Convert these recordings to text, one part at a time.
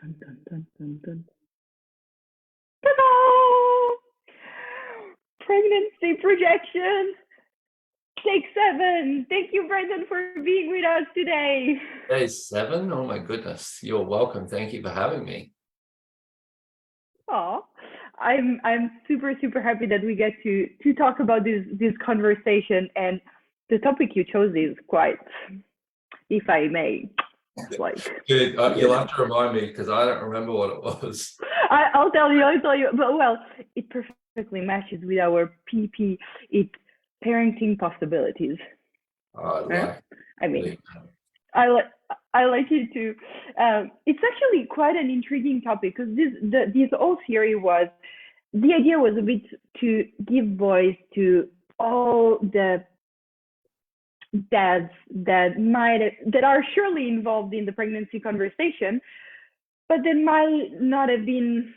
Dun, dun, dun, dun, dun. Ta-da! Pregnancy projection, take 7. Thank you, Brendan, for being with us today. Day 7? Oh my goodness. You're welcome. Thank you for having me. Oh, I'm super happy that we get to talk about this conversation, and the topic you chose is quite, if I may, like, Good. You'll have to remind me because I don't remember what it was. I'll tell you. But well, it perfectly matches with our PP. It's parenting possibilities. I like I mean, it. I like it too. It's actually quite an intriguing topic because this whole theory was, the idea was a bit to give voice to all the dads that are surely involved in the pregnancy conversation, but that might not have been,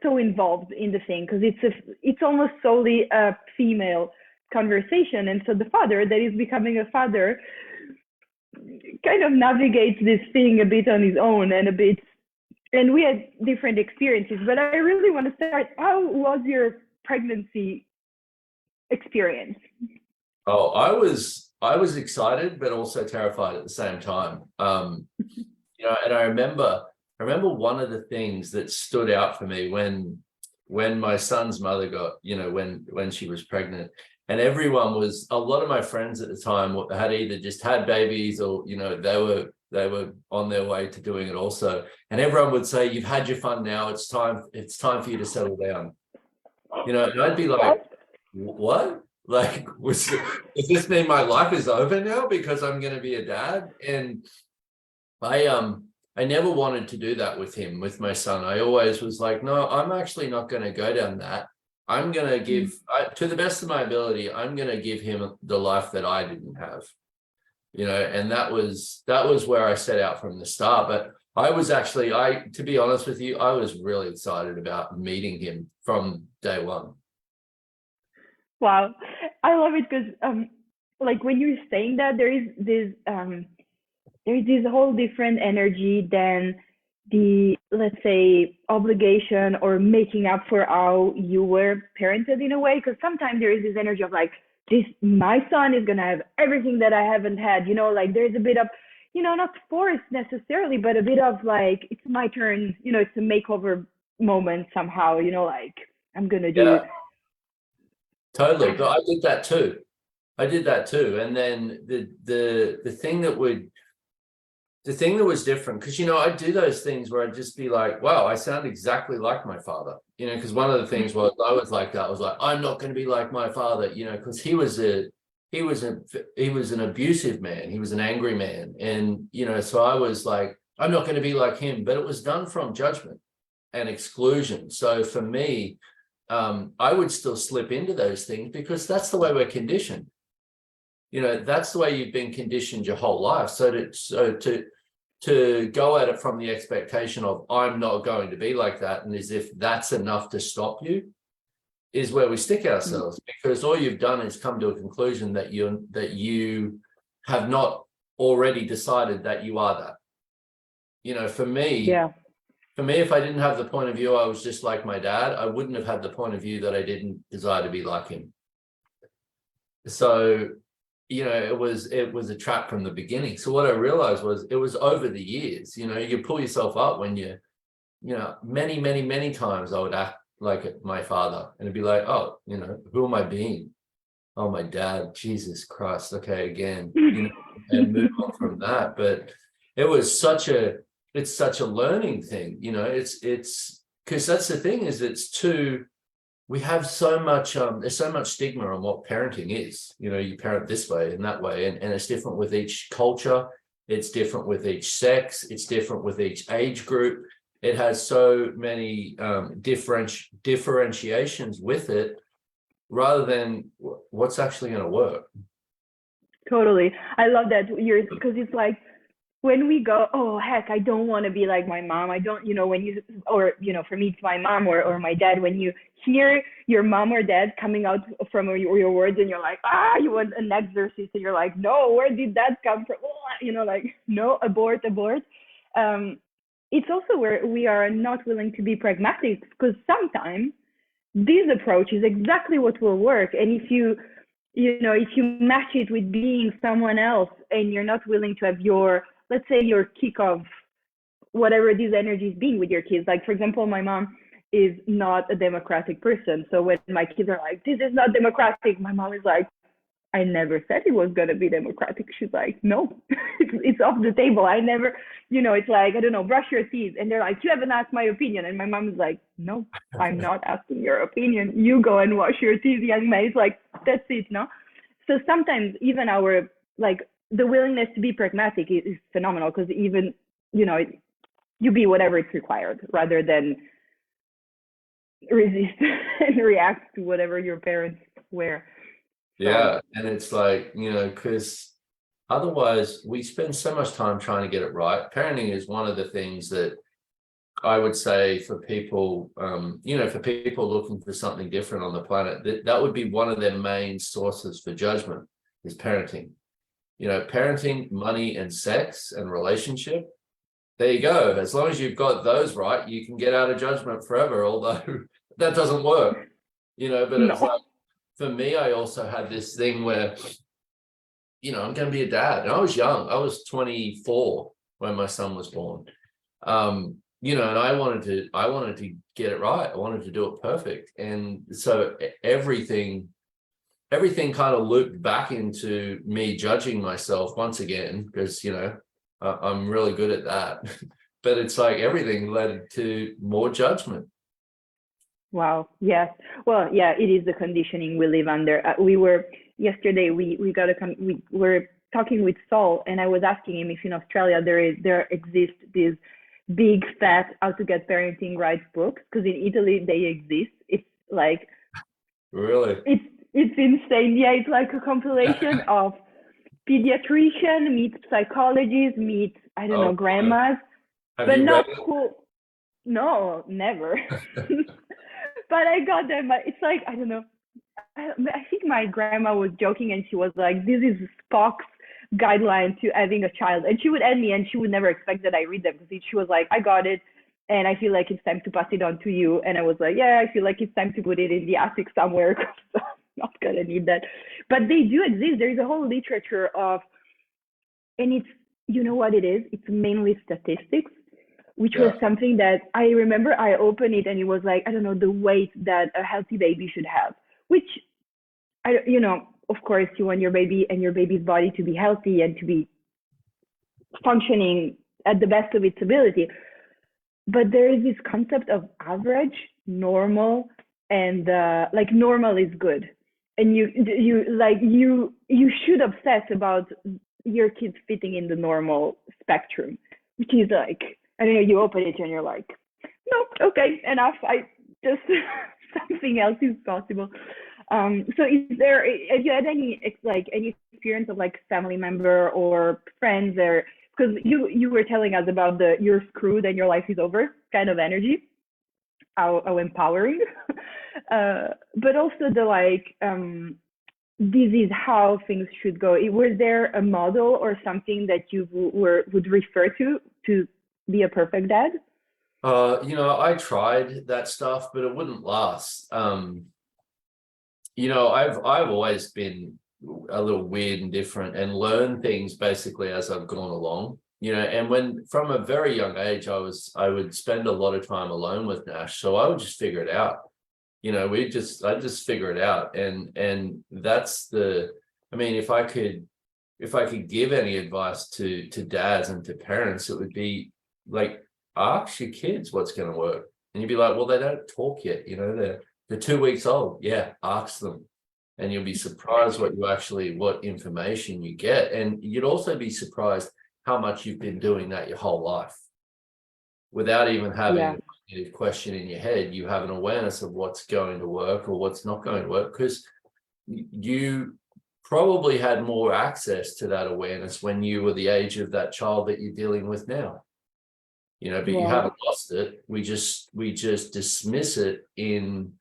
so involved in the thing because it's almost solely a female conversation, and so the father that is becoming a father kind of navigates this thing a bit on his own and we had different experiences. But I really want to start, how was your pregnancy experience? Oh, I was excited, but also terrified at the same time. And I remember one of the things that stood out for me when my son's mother got, when she was pregnant, and a lot of my friends at the time had either just had babies or, they were on their way to doing it also. And everyone would say, "You've had your fun now. It's time for you to settle down." And I'd be like, "What? Like, does this mean my life is over now because I'm going to be a dad?" And I never wanted to do that with him, with my son. I always was like, no, I'm actually not going to go down that. I'm going to to the best of my ability, I'm going to give him the life that I didn't have, and that was where I set out from the start. But to be honest with you, I was really excited about meeting him from day one. Wow, I love it because like when you're saying that, there's this whole different energy than the, let's say, obligation or making up for how you were parented in a way. Because sometimes there is this energy of like, my son is gonna have everything that I haven't had, like there's a bit of, not force necessarily, but a bit of like, it's my turn, it's a makeover moment somehow, like I'm gonna do. Yeah, totally. But I did that too. And then the thing that was different, because I'd do those things where I'd just be like, wow, I sound exactly like my father, because one of the things was I was like that. I was like, I'm not going to be like my father, because he was an abusive man. He was an angry man. And so I was like, I'm not going to be like him. But it was done from judgment and exclusion. So for me, I would still slip into those things because that's the way we're conditioned. That's the way you've been conditioned your whole life. So to go at it from the expectation of I'm not going to be like that, and as if that's enough to stop you, is where we stick ourselves, because all you've done is come to a conclusion that you have not already decided that you are that. For me, if I didn't have the point of view I was just like my dad, I wouldn't have had the point of view that I didn't desire to be like him. So it was a trap from the beginning. So what I realized was it was over the years, you pull yourself up when many times I would act like my father and it'd be like, oh, who am I being? Oh, my dad, Jesus Christ. Okay, again, and move on from that. But it's such a learning thing, it's because that's the thing is we have so much, there's so much stigma on what parenting is. You parent this way and that way, and it's different with each culture. It's different with each sex. It's different with each age group. It has so many differentiations with it, rather than what's actually going to work. Totally. I love that because it's like, when we go, oh heck, I don't want to be like my mom. I don't, when you, or for me it's my mom or my dad. When you hear your mom or dad coming out from your words, and you're like, you want an exorcist, and you're like, no, where did that come from? Like, no, abort. it's also where we are not willing to be pragmatic, because sometimes this approach is exactly what will work. And if you if you match it with being someone else, and you're not willing to have your, let's say, your kick of whatever these energies being with your kids. Like, for example, my mom is not a democratic person. So when my kids are like, this is not democratic, my mom is like, I never said it was going to be democratic. She's like, no, it's off the table. I never, it's like, I don't know, brush your teeth. And they're like, you haven't asked my opinion. And my mom is like, no, I'm not asking your opinion. You go and wash your teeth, young man. It's like, that's it, no? So sometimes even our, like, the willingness to be pragmatic is phenomenal, because even, you be whatever it's required rather than resist and react to whatever your parents wear. Yeah, and it's like, because otherwise we spend so much time trying to get it right. Parenting is one of the things that I would say for people, for people looking for something different on the planet, that would be one of their main sources for judgment is parenting. Parenting, money, and sex and relationship. There you go. As long as you've got those right, you can get out of judgment forever, although that doesn't work, but No. it's like, for me, I also had this thing where, I'm going to be a dad. And I was young. I was 24 when my son was born. And I wanted to get it right. I wanted to do it perfect. And so everything kind of looped back into me judging myself once again, because, I'm really good at that. But it's like everything led to more judgment. Wow. Yes. Well, yeah, it is the conditioning we live under. We were yesterday. We were talking with Saul, and I was asking him if in Australia there exists these big fat how to get parenting rights books, because in Italy they exist. It's like, really, it's insane. Yeah, it's like a compilation of pediatrician meets psychologists meets, I don't know, grandmas, but not cool. No, never. But I got them. It's like, I don't know. I think my grandma was joking, and she was like, this is Spock's guideline to having a child. And she would end me, and she would never expect that I read them, because she was like, I got it, and I feel like it's time to pass it on to you. And I was like, yeah, I feel like it's time to put it in the attic somewhere, because I'm not going to need that. But they do exist. There is a whole literature of, and it's, you know what it is? It's mainly statistics, which was something that I remember I opened it, and it was like, I don't know, the weight that a healthy baby should have, which of course you want your baby and your baby's body to be healthy and to be functioning at the best of its ability. But there is this concept of average, normal, and like normal is good. And you should obsess about your kids fitting in the normal spectrum, which is like, I don't know, you open it and you're like, no, okay, enough. I just something else is possible. So have you had any experience of like family member or friends, or because you were telling us about the you're screwed and your life is over kind of energy, how empowering, but also the this is how things should go. Was there a model or something that you would refer to be a perfect dad? I tried that stuff, but it wouldn't last. I've always been a little weird and different, and learned things basically as I've gone along. And when from a very young age, I would spend a lot of time alone with Nash, so I would just figure it out. I just figure it out, and that's if I could give any advice to dads and to parents, it would be like, ask your kids what's going to work. And you'd be like, well, they don't talk yet, they're 2 weeks old. Yeah, ask them, and you'll be surprised what information you get. And you'd also be surprised how much you've been doing that your whole life without even having a negative question in your head. You have an awareness of what's going to work or what's not going to work, because you probably had more access to that awareness when you were the age of that child that you're dealing with now. But you haven't lost it. We just dismiss it in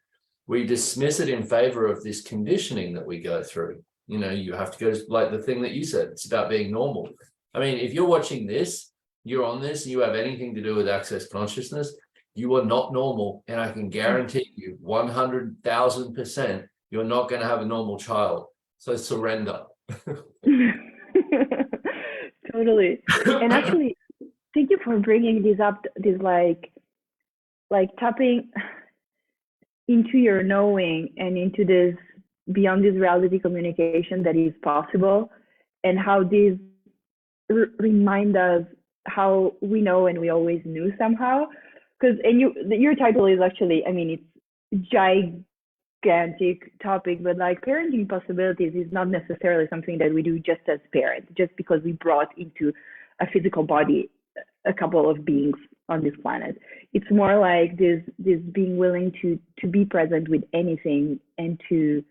favor of this conditioning that we go through. You have to go, like the thing that you said, it's about being normal. I mean, if you're watching this you're on this, you have anything to do with access consciousness, you are not normal. And I can guarantee you 100,000% you're not going to have a normal child. So surrender. Totally. And actually, thank you for bringing this up, this like tapping into your knowing and into this beyond this reality communication that is possible, and how these remind us how we know and we always knew somehow. Because your title is actually, I mean, it's gigantic topic, but like parenting possibilities is not necessarily something that we do just as parents, just because we brought into a physical body a couple of beings on this planet. It's more like this being willing to be present with anything, and to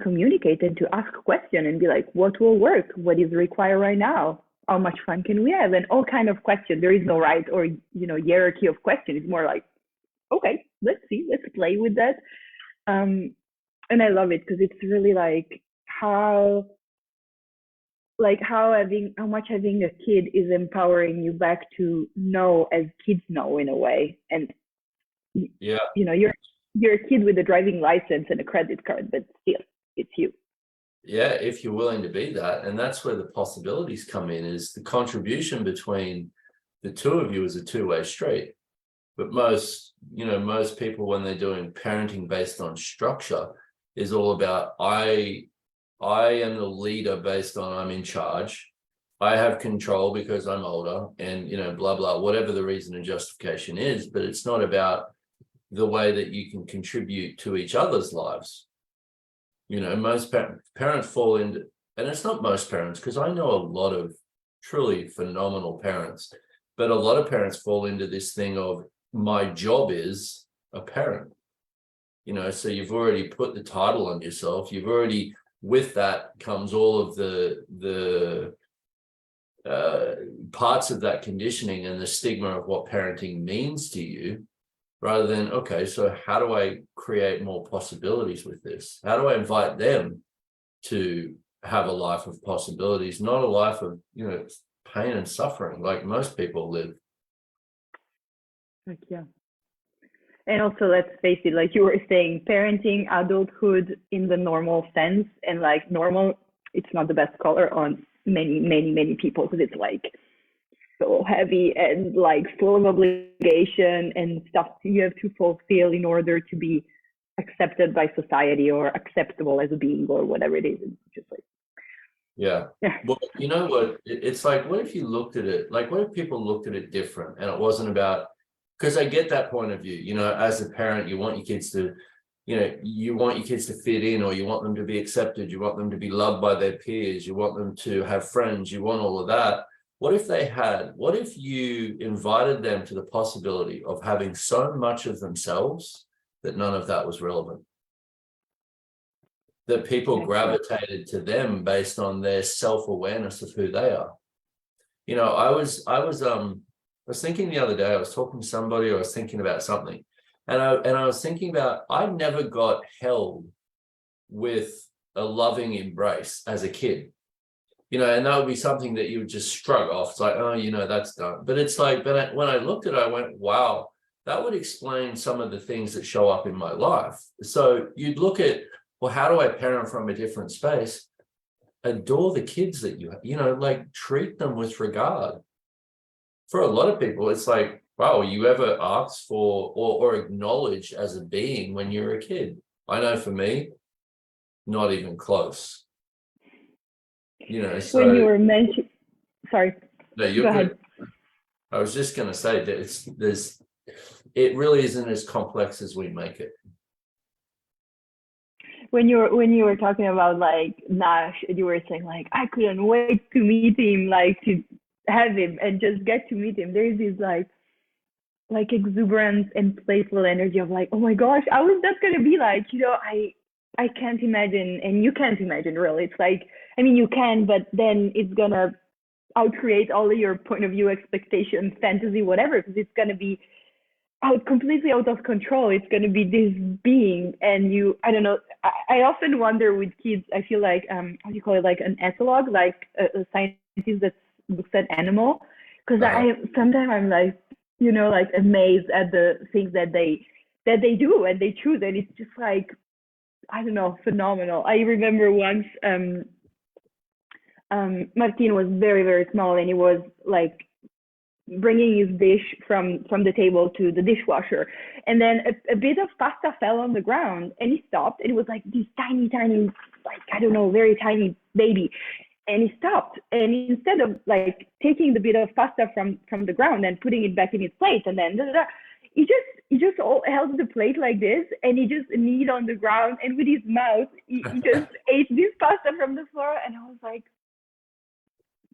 communicate and to ask questions and be like, what will work? What is required right now? How much fun can we have? And all kind of questions. There is no right or hierarchy of questions. It's more like, okay, let's see, let's play with that. And I love it because it's really like how much having a kid is empowering you back to know as kids know, in a way. And yeah, you're a kid with a driving license and a credit card, but still, it's you. Yeah, if you're willing to be that. And that's where the possibilities come in, is the contribution between the two of you is a two-way street. But most people, when they're doing parenting based on structure, is all about I am the leader based on I'm in charge. I have control because I'm older, and blah blah, whatever the reason and justification is. But it's not about the way that you can contribute to each other's lives. Most parents fall into, and it's not most parents, because I know a lot of truly phenomenal parents, but a lot of parents fall into this thing of, my job is a parent. So you've already put the title on yourself. You've already, with that comes all of the parts of that conditioning and the stigma of what parenting means to you, rather than, okay, so how do I create more possibilities with this? How do I invite them to have a life of possibilities, not a life of, pain and suffering like most people live? Like, yeah. And also, let's face it, like you were saying, parenting, adulthood in the normal sense, and like normal, it's not the best color on many people, because it's like so heavy and like full of obligation and stuff you have to fulfill in order to be accepted by society or acceptable as a being or whatever it is. It's just like, yeah. Well, you know what? It's like, what if you looked at it, like, what if people looked at it different, and it wasn't about, because I get that point of view, as a parent, you want your kids to, you want your kids to fit in, or you want them to be accepted, you want them to be loved by their peers, you want them to have friends, you want all of that. What if you invited them to the possibility of having so much of themselves that none of that was relevant? That people gravitated to them based on their self-awareness of who they are. I was thinking the other day, I was talking to somebody, or I was thinking about something, and I was thinking about, I never got held with a loving embrace as a kid. And that would be something that you would just shrug off. It's like, oh, that's done. But it's like, when I looked at it, I went, wow, that would explain some of the things that show up in my life. So you'd look at, well, how do I parent from a different space? Adore the kids that you have, like treat them with regard. For a lot of people, it's like, wow, were you ever asked for or acknowledged as a being when you were a kid? I know for me, not even close. So when you were mentioning, sorry, no, you're go good. ahead. I was just going to say that it really isn't as complex as we make it. When you were talking about like Nash, and you were saying like, I couldn't wait to meet him, like to have him and just get to meet him. There's this like exuberance and playful energy of like, oh my gosh, how is that gonna be like? I can't imagine, and you can't imagine really. It's like, I mean, you can, but then it's gonna outcreate all of your point of view, expectations, fantasy, whatever, because it's gonna be completely out of control. It's gonna be this being, and I don't know. I often wonder with kids. I feel like how do you call it? Like an etholog, like a scientist that looks at animal, because Uh-huh. I sometimes I'm like, like amazed at the things that they do and they choose, and it's just like, I don't know, phenomenal. I remember once Martin was very, very small, and he was like bringing his dish from the table to the dishwasher, and then a bit of pasta fell on the ground, and he stopped, and it was like this tiny, tiny, like, I don't know, very tiny baby, and he stopped, and instead of like taking the bit of pasta from the ground and putting it back in his plate, and then he just held the plate like this, and he just kneed on the ground, and with his mouth he just ate this pasta from the floor, and I was like,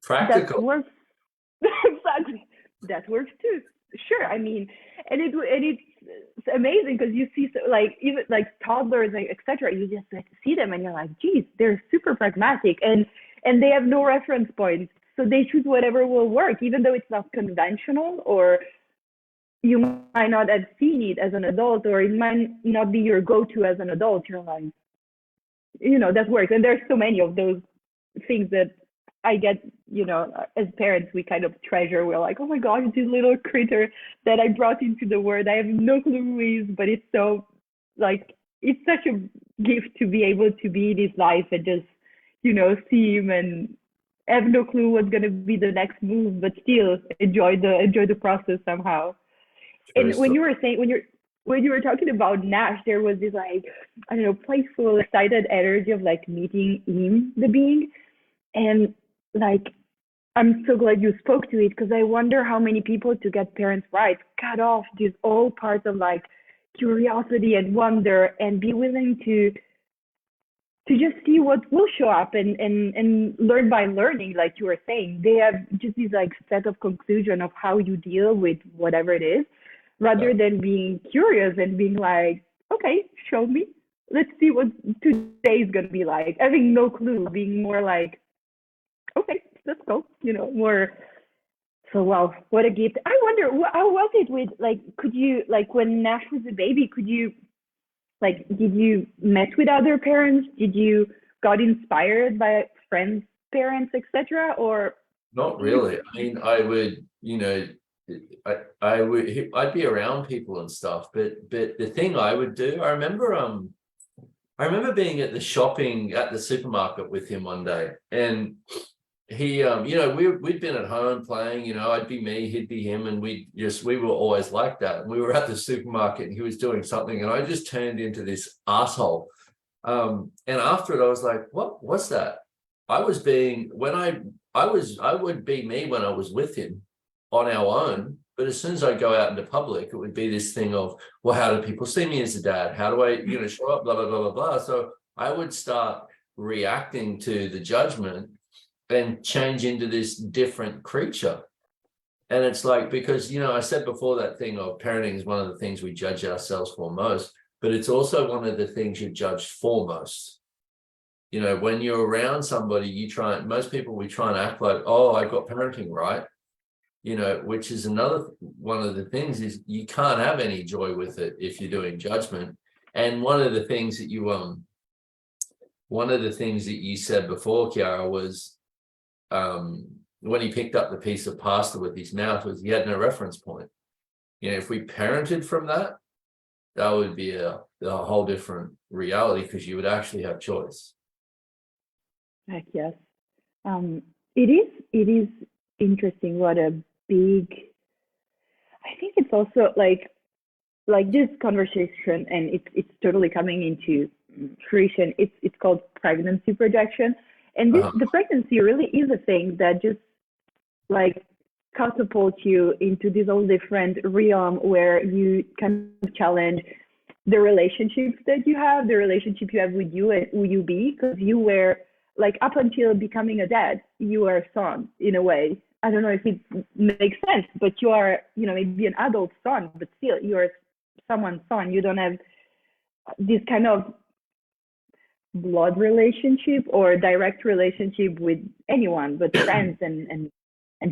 that Practical. works. Exactly, that works too. Sure, I mean, and it's amazing because you see, so, like, even like toddlers, like, etc. You just like see them, and you're like, geez, they're super pragmatic, and they have no reference points, so they choose whatever will work, even though it's not conventional, or you might not have seen it as an adult, or it might not be your go-to as an adult. You're like, that works. And there's so many of those things that I get, as parents, we kind of treasure. We're like, oh my gosh, this little critter that I brought into the world. I have no clue who he is, but it's so, like, it's such a gift to be able to be in his life and just, see him and have no clue what's going to be the next move, but still enjoy the process somehow. True And when story. you were saying, when you were talking about Nash, there was this, like, I don't know, playful, excited energy of like meeting him, the being. And like, I'm so glad you spoke to it, because I wonder how many people, to get parents right, cut off these all parts of like curiosity and wonder, and be willing to just see what will show up, and learn by learning, like you were saying. They have just this like set of conclusion of how you deal with whatever it is, Yeah. rather than being curious and being like, okay, show me, let's see what today is going to be like, having no clue, being more like, okay, let's go, more. So, wow, what a gift. I wonder, how was it with, like, could you, like, when Nash was a baby, could you, like, did you met with other parents? Did you got inspired by friends, parents, etc.? Or Not really. I mean, I would, I'd be around people and stuff, but the thing I would do, I remember being at the supermarket with him one day, and he, we'd been at home playing, I'd be me, he'd be him, and we were always like that. And we were at the supermarket, and he was doing something, and I just turned into this asshole. And after it, I was like, what's that? I was being, when I would be me when I was with him on our own. But as soon as I go out into public, it would be this thing of, well, how do people see me as a dad? How do I, show up, blah, blah, blah, blah, blah. So I would start reacting to the judgment and change into this different creature. And it's like, because, I said before, that thing of parenting is one of the things we judge ourselves for most, but it's also one of the things you're judged for most. When you're around somebody, most people, we try and act like, oh, I got parenting right, which is another one of the things, is you can't have any joy with it if you're doing judgment. And one of the things that you said before, Chiara, was when he picked up the piece of pasta with his mouth, was he had no reference point. If we parented from that, that would be a whole different reality, because you would actually have choice. heck yes. It is interesting what a big, I think it's also like this conversation, and it's totally coming into fruition. It's called pregnancy projection, and Uh-huh. the pregnancy really is a thing that just like catapult you into this whole different realm, where you kind of challenge the relationships that you have, the relationship you have with you and who you be, because you were, like, up until becoming a dad, you are a son in a way. I don't know if it makes sense, but you are, maybe an adult son, but still you are someone's son. You don't have this kind of blood relationship or direct relationship with anyone but friends and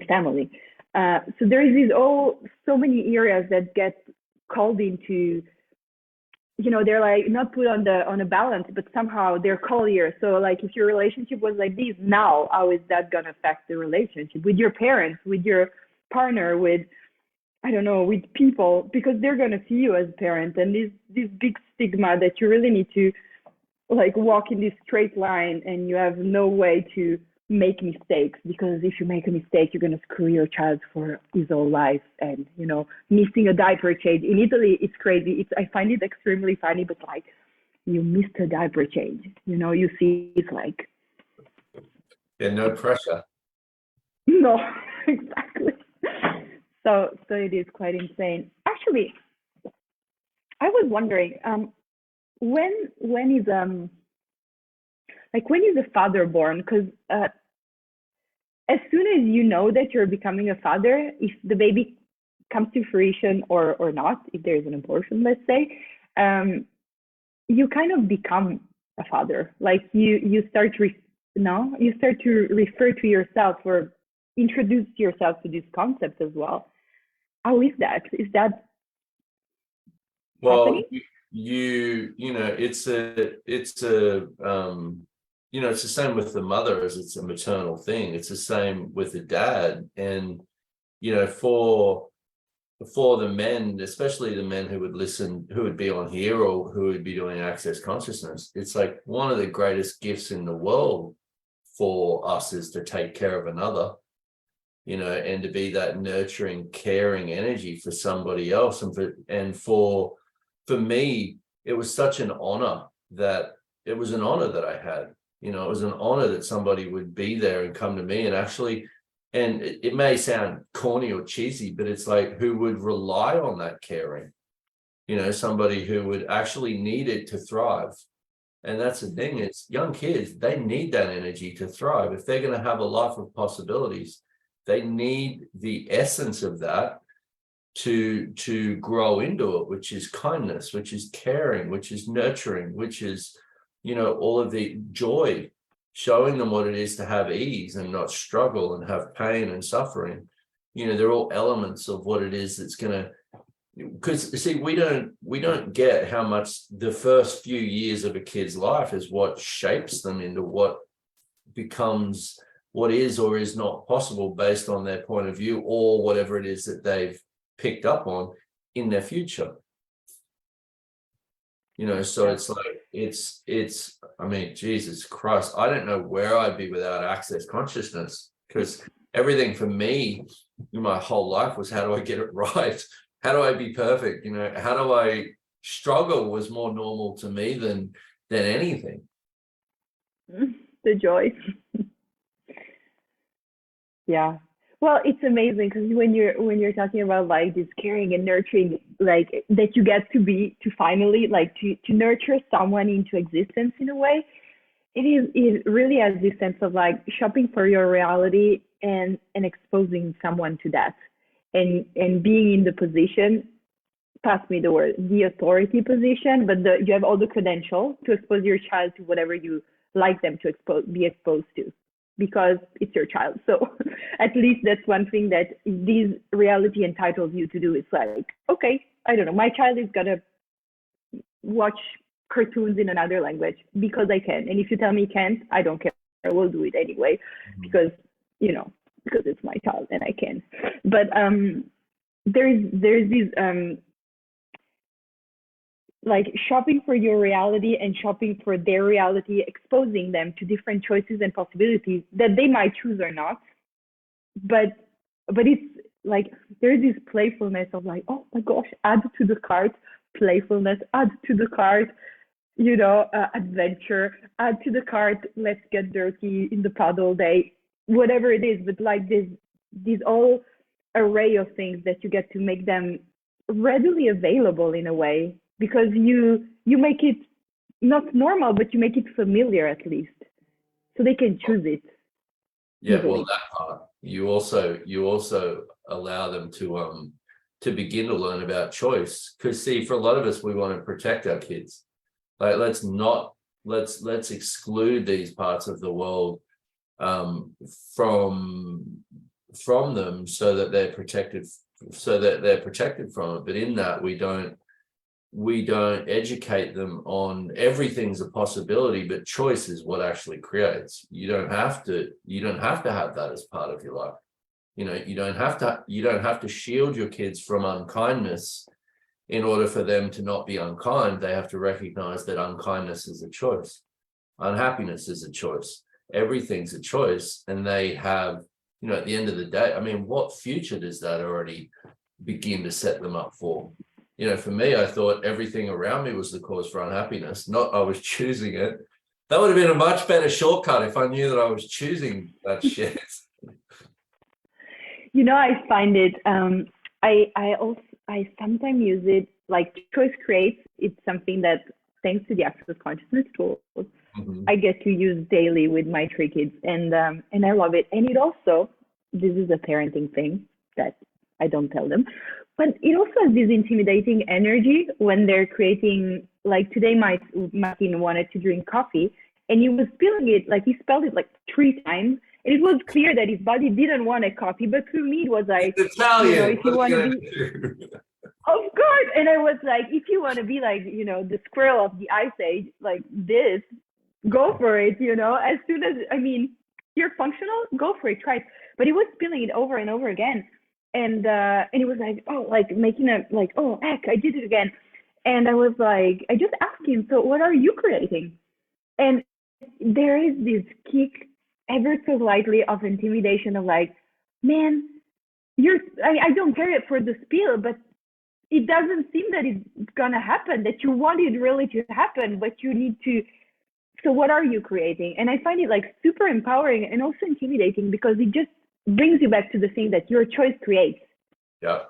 family. So there is these so many areas that get called into, they're like not put on a balance, but somehow they're collier. So like, if your relationship was like this, now how is that gonna affect the relationship with your parents, with your partner with, I don't know, with people, because they're going to see you as a parent, and this big stigma that you really need to like walk in this straight line, and you have no way to make mistakes, because if you make a mistake, you're going to screw your child for his whole life. And missing a diaper change in Italy, it's crazy. I find it extremely funny, but like, you missed a diaper change, you see it's like, yeah, no pressure. No, exactly. So it is quite insane. Actually, I was wondering, when is when is a father born? Because as soon as you know that you're becoming a father, if the baby comes to fruition or not, if there's an abortion, let's say, you kind of become a father. Like you start to refer to yourself or introduce yourself to this concept as well. How is that? Is that well happening? it's the same with the mother, as it's a maternal thing. It's the same with the dad. And for the men, especially the men who would listen, who would be on here or who would be doing access consciousness, it's like one of the greatest gifts in the world for us is to take care of another, and to be that nurturing, caring energy for somebody else. And for me, it was such an honor that I had. It was an honor that somebody would be there and come to me and actually, and it may sound corny or cheesy, but it's like, who would rely on that caring, somebody who would actually need it to thrive. And that's the thing, is young kids, they need that energy to thrive. If they're going to have a life of possibilities, they need the essence of that to grow into it, which is kindness, which is caring, which is nurturing, which is, all of the joy, showing them what it is to have ease and not struggle and have pain and suffering. They're all elements of what it is that's going to, because see, we don't get how much the first few years of a kid's life is what shapes them into what becomes what is or is not possible based on their point of view or whatever it is that they've picked up on in their future. So it's like, it's I mean, Jesus Christ, I don't know where I'd be without access consciousness, because everything for me in my whole life was, how do I get it right? How do I be perfect? How do I struggle was more normal to me than anything. The joy. Yeah. Well, it's amazing, because when you're talking about like this caring and nurturing, like that you get to finally like to nurture someone into existence in a way, it really has this sense of like shopping for your reality and exposing someone to that, and being in the position, pass me the word, the authority position, but you have all the credentials to expose your child to whatever you like them to be exposed to, because it's your child. So at least that's one thing that this reality entitles you to do. It's like, okay, I don't know, my child is gonna watch cartoons in another language because I can. And if you tell me can't, I don't care. I will do it anyway, because it's my child and I can. But there's this like shopping for your reality and shopping for their reality, exposing them to different choices and possibilities that they might choose or not. But it's like there's this playfulness of like, oh my gosh, add to the cart, playfulness, add to the cart, adventure, add to the cart, let's get dirty in the puddle day, whatever it is. But like this all array of things that you get to make them readily available in a way, because you make it not normal, but you make it familiar at least, so they can choose it. Yeah, easily. Well, that part. You also allow them to begin to learn about choice, because see, for a lot of us, we want to protect our kids. Like, let's exclude these parts of the world from them, so that they're protected from it. But in that, we don't educate them on everything's a possibility, but choice is what actually creates. You don't have to have that as part of your life. You don't have to shield your kids from unkindness in order for them to not be unkind. They have to recognize that unkindness is a choice. Unhappiness is a choice. Everything's a choice. And they have, at the end of the day, I mean, what future does that already begin to set them up for? For me, I thought everything around me was the cause for unhappiness, not I was choosing it. That would have been a much better shortcut if I knew that I was choosing that shit. I find it, I sometimes use it like choice creates. It's something that, thanks to the access consciousness tools, I get to use daily with my 3 kids, and I love it. And it also, this is a parenting thing that I don't tell them, but it also has this intimidating energy when they're creating. Like today, Martin wanted to drink coffee, and he was spilling it, like he spelled it like 3 times. And it was clear that his body didn't want a coffee, but for me, it was like, Italian. If you want to be, of course. And I was like, if you want to be like, the squirrel of the ice age, like this, go for it. As soon as, you're functional, go for it, try it. But he was spilling it over and over again, and it was like, oh, like making a like, oh, heck, I did it again. And I was like, I just asked him, so what are you creating? And there is this kick ever so slightly of intimidation of like, man, I don't care for the spill, but it doesn't seem that it's gonna happen, that you want it really to happen, but you need to. So what are you creating? And I find it like super empowering and also intimidating, because it just brings you back to the thing that your choice creates. Yeah.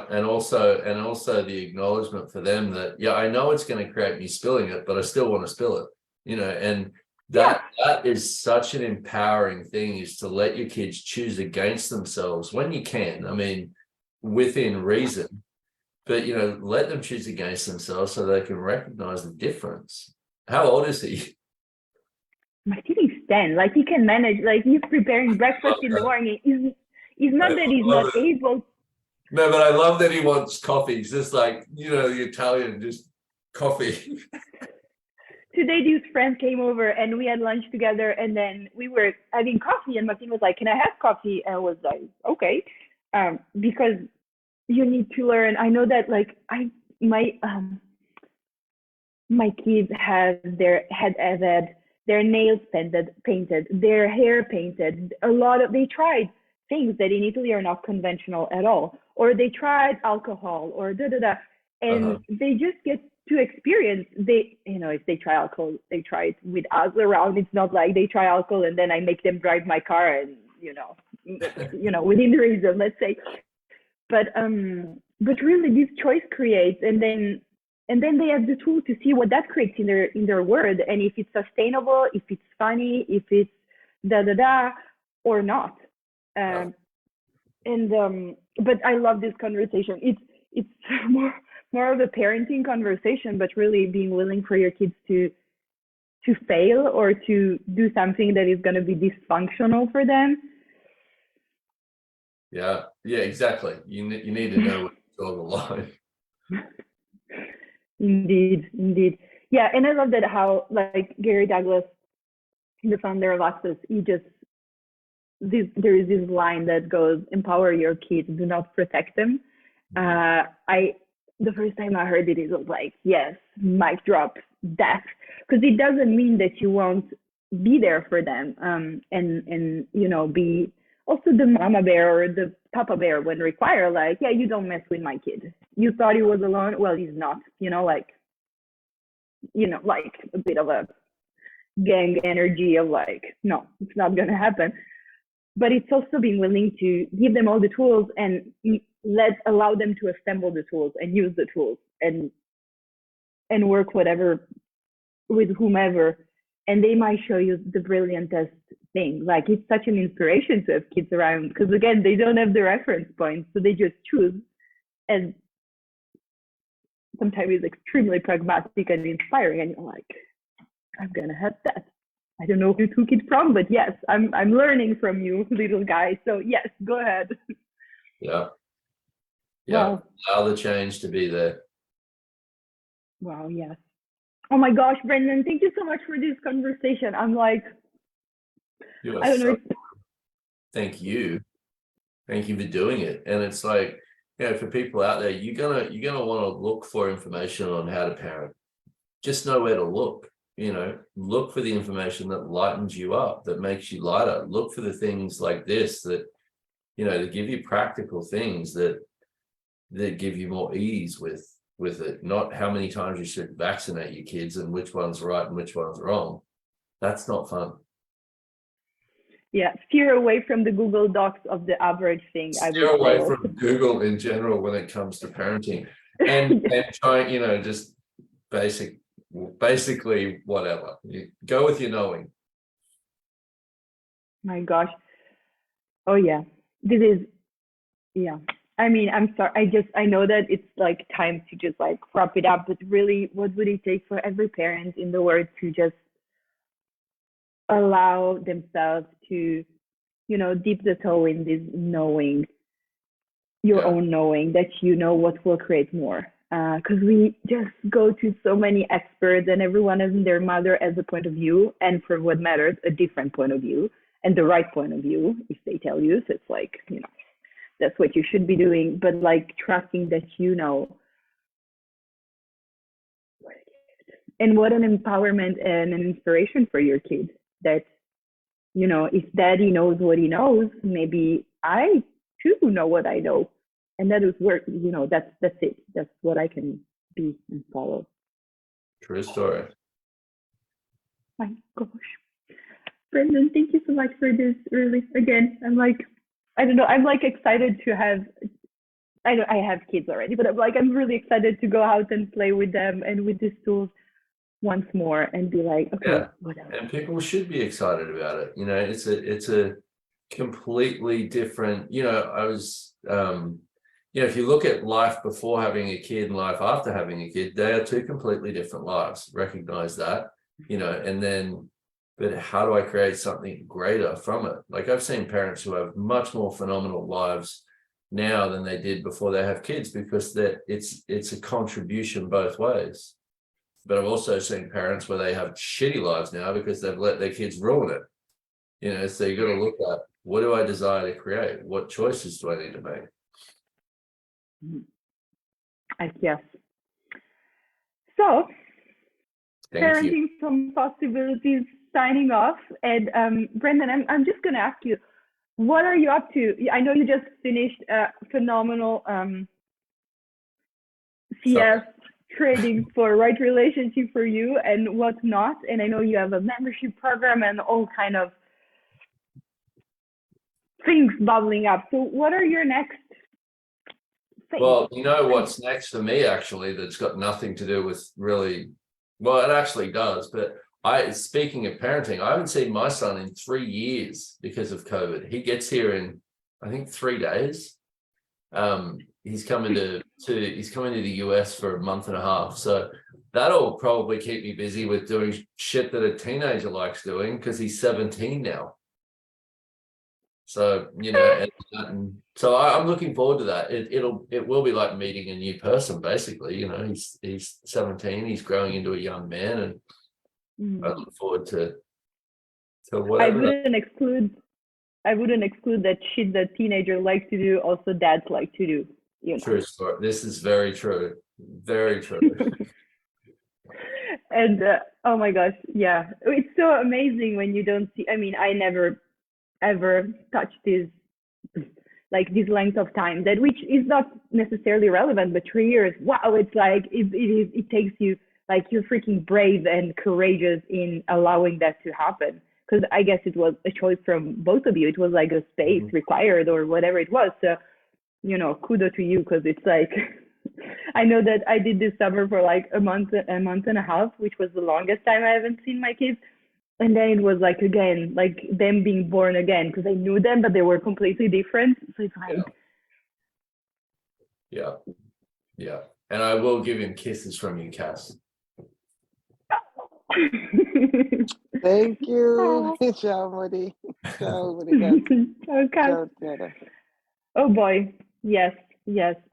And also the acknowledgement for them that, I know it's going to create me spilling it, but I still want to spill it, and that is such an empowering thing, is to let your kids choose against themselves when you can. I mean, within reason, but let them choose against themselves so they can recognize the difference. How old is he? My kid is 10. Like he can manage. Like he's preparing breakfast in the morning. It's not that he's not able. No, but I love that he wants coffee. He's just like, the Italian, just coffee. Today, these friends came over and we had lunch together, and then we were having coffee, and Martin was like, can I have coffee? And I was like, okay. Because you need to learn. I know that like my kids had their nails painted, their hair painted. They tried things that in Italy are not conventional at all, or they tried alcohol or and they just get to experience. If they try alcohol, they try it with us around. It's not like they try alcohol and then I make them drive my car, and within reason, let's say. But really, this choice creates, and then they have the tool to see what that creates in their world, and if it's sustainable, if it's funny, if it's or not. But I love this conversation. It's more of a parenting conversation, but really being willing for your kids to fail or to do something that is going to be dysfunctional for them. Yeah, exactly. You need to know what to draw the line. Indeed. Yeah, and I love that how like Gary Douglas, the founder of Access, there is this line that goes, empower your kids, do not protect them. The first time I heard it, it was like, yes, mic drop, that, because it doesn't mean that you won't be there for them, and be also the mama bear or the papa bear when required. Like, yeah, you don't mess with my kid. You thought he was alone, well, he's not. Like a bit of a gang energy of like, no, it's not gonna happen. But it's also being willing to give them all the tools and allow them to assemble the tools and use the tools and work whatever with whomever, and they might show you the brilliantest thing. Like, it's such an inspiration to have kids around, because again, they don't have the reference points, so they just choose, and sometimes it's extremely pragmatic and inspiring, and you're like, I'm gonna have that. I don't know who you took it from, but yes, I'm learning from you, little guy. So yes, go ahead. Yeah. Wow. Allow the change to be there. Wow, yes. Oh my gosh, Brendan, thank you so much for this conversation. I'm like, I don't know, thank you for doing it. And it's like, for people out there, you're gonna want to look for information on how to parent. Just know where to look. Look for the information that lightens you up, that makes you lighter. Look for the things like this that that give you practical things that give you more ease with it. Not how many times you should vaccinate your kids and which one's right and which one's wrong. That's not fun. Yeah, steer away from the Google Docs of the average thing. Steer away from Google in general when it comes to parenting, and try, just basically whatever. You go with your knowing. My gosh. Oh yeah, this is, yeah. I mean, I'm sorry. I know that it's like time to just like wrap it up, but really, what would it take for every parent in the world to just allow themselves to, dip the toe in this knowing, your own knowing, that what will create more. Because we just go to so many experts and everyone has their mother as a point of view, and for what matters, a different point of view and the right point of view, if they tell you. So it's like, that's what you should be doing, but like trusting that and what an empowerment and an inspiration for your kid, that if daddy knows what he knows, maybe I too know what I know, and that is where that's it. That's what I can be and follow. True story. My gosh, Brendan, thank you so much for this. Really, again, I'm like, I don't know, I'm like excited to have. I have kids already, but I'm really excited to go out and play with them and with these tools once more and be like, okay, what else? And people should be excited about it. It's a completely different, I was, if you look at life before having a kid and life after having a kid, they are two completely different lives. Recognize that, and then, but how do I create something greater from it? Like I've seen parents who have much more phenomenal lives now than they did before they have kids, because it's a contribution both ways. But I've also seen parents where they have shitty lives now because they've let their kids ruin it. So you got to look at, what do I desire to create? What choices do I need to make? Yes. So, Thank you. Parenting Some Possibilities signing off. And Brendan, I'm just going to ask you, what are you up to? I know you just finished a phenomenal CS trading for right relationship for you and whatnot. And I know you have a membership program and all kind of things bubbling up. So what are your next things? Well, what's next for me, actually, that's got nothing to do with really, well, it actually does, but speaking of parenting, I haven't seen my son in 3 years because of COVID. He gets here in, I think, 3 days. He's coming to the US for a month and a half. So that'll probably keep me busy with doing shit that a teenager likes doing, because he's 17 now. So, and so I'm looking forward to that. It will be like meeting a new person, basically. He's 17, he's growing into a young man, and I look forward to whatever. I wouldn't exclude that shit that teenagers like to do, also dads like to do. True story. This is very true. Very true. And oh my gosh, yeah, it's so amazing when you don't see. I mean, I never ever touched this length of time, that which is not necessarily relevant, but 3 years. Wow, it's like it takes you, like, you're freaking brave and courageous in allowing that to happen. Because I guess it was a choice from both of you. It was like a space required or whatever it was. So, kudos to you, because it's like, I know that I did this summer for like a month and a half, which was the longest time I haven't seen my kids. And then it was like, again, like them being born again, because I knew them, but they were completely different. So it's like, yeah. And I will give him kisses from you, Cass. Thank you, Shamwadi. Oh boy, yes.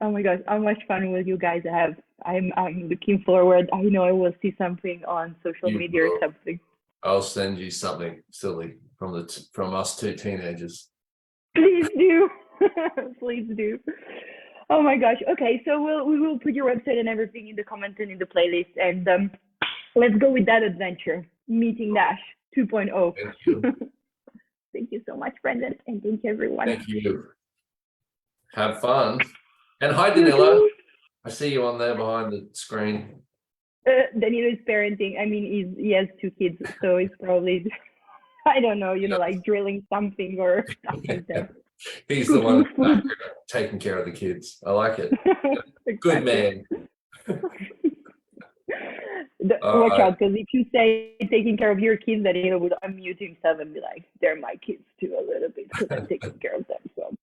Oh my gosh, how much fun will you guys have? I'm looking forward. I know I will see something on social media or something. I'll send you something silly from us two teenagers. Please do. Please do. Oh my gosh. Okay, so we will put your website and everything in the comments and in the playlist, and let's go with that adventure. Meeting Dash 2.0. Thank you. Thank you so much, Brendan, and thank you everyone. Thank you. Have fun. And hi, You Danilo. too. I see you on there behind the screen. Danilo is parenting. I mean, he has 2 kids, so he's probably, I don't know, like drilling something or stuff like that. He's the one taking care of the kids. I like it. Good man. Watch out, because if you say taking care of your kids, then he would unmute himself and be like, "They're my kids too, a little bit, because I'm taking care of them." So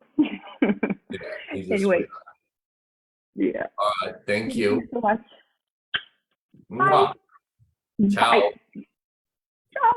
Yeah, anyway, yeah. All right. Thank Thank you. you so much. Mwah. Bye. Ciao. Bye. Ciao.